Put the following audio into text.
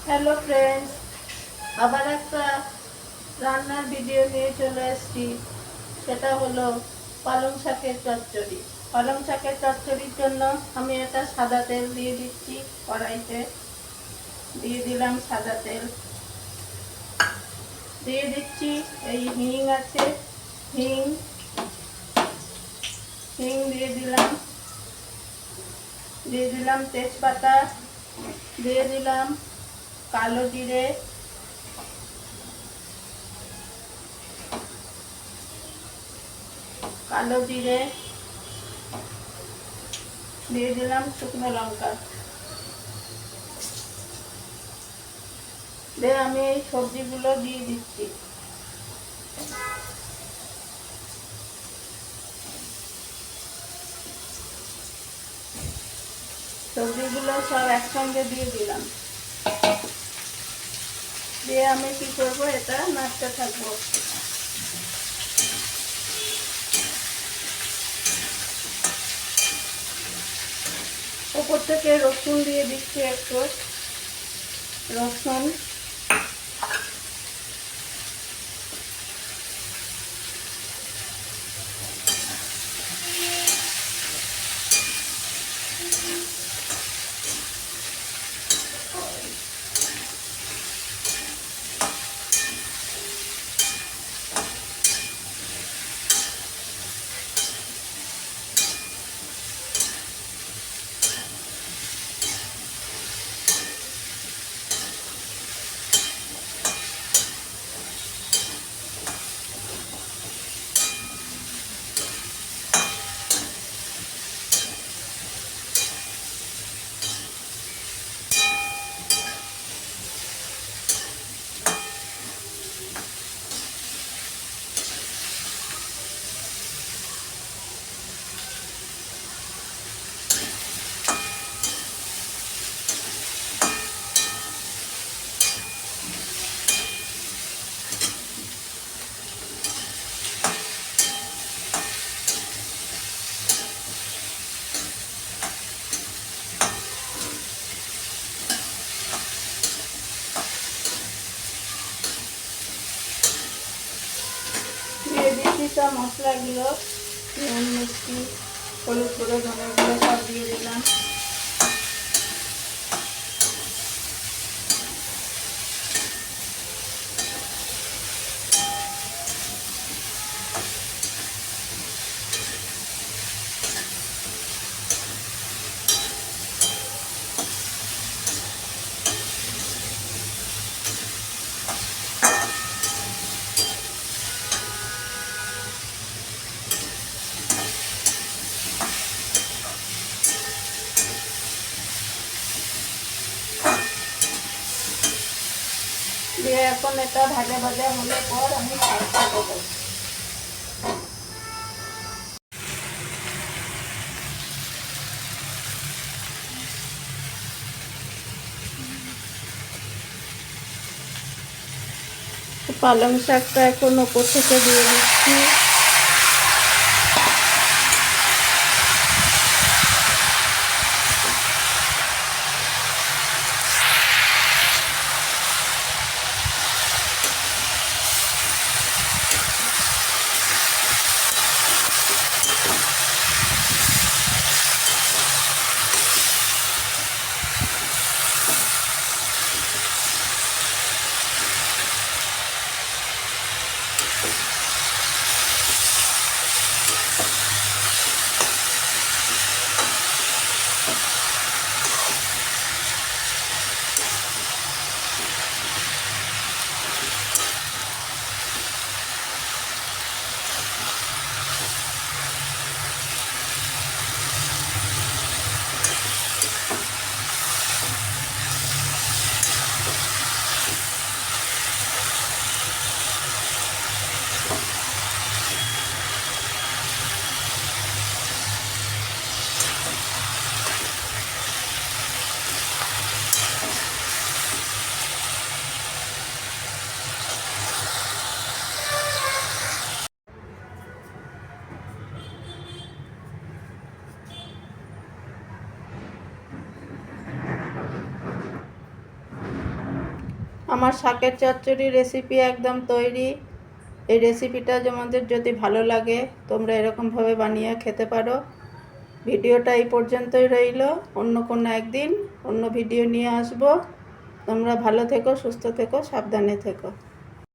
Hello friends, আবার একটা রান্নার ভিডিও নিয়ে চলে এসেছি। সেটা হলো পালং শাকের চচ্চড়ি। পালং শাকের চচ্চড়ির জন্য আমি একটা সাদা তেল দিয়ে দিচ্ছি কড়াইতে। দিয়ে দিলাম সাদা তেল, দিয়ে দিচ্ছি এই হিং আছে, হিং হিং দিয়ে দিলাম তেজপাতা, দিয়ে দিলাম কালো জিরে, দিয়ে দিলাম শুকনো লঙ্কা। দিয়ে আমি এই সবজিগুলো দিয়ে দিচ্ছি। সবজিগুলো সব একসঙ্গে দিয়ে দিলাম। দিয়ে আমি কি করবো, এটা নাড়তে থাকবো। ওপর থেকে রসুন দিয়ে দিচ্ছি একটু, রসুন। দিয়ে দিচ্ছি সব মশলাগুলো, নুন, মিষ্টি, হলুদ গুঁড়ো, ধনে গুঁড়ো সব দিয়ে দিলাম। দিয়ে এখন এটা ভাজা ভাজা হলে পর আমি শাকটা দেবো। পালং শাকটা এখন ওপর থেকে দিয়ে দিচ্ছি। আমার শাকের চচ্চড়ি রেসিপি একদম তৈরি। এই রেসিপিটা তোমাদের যদি ভালো লাগে তোমরা এরকমভাবে বানিয়ে খেতে পারো। ভিডিওটা এই পর্যন্তই রইল। অন্য কোনো একদিন অন্য ভিডিও নিয়ে আসবো। তোমরা ভালো থেকো, সুস্থ থেকো, সাবধানে থেকো।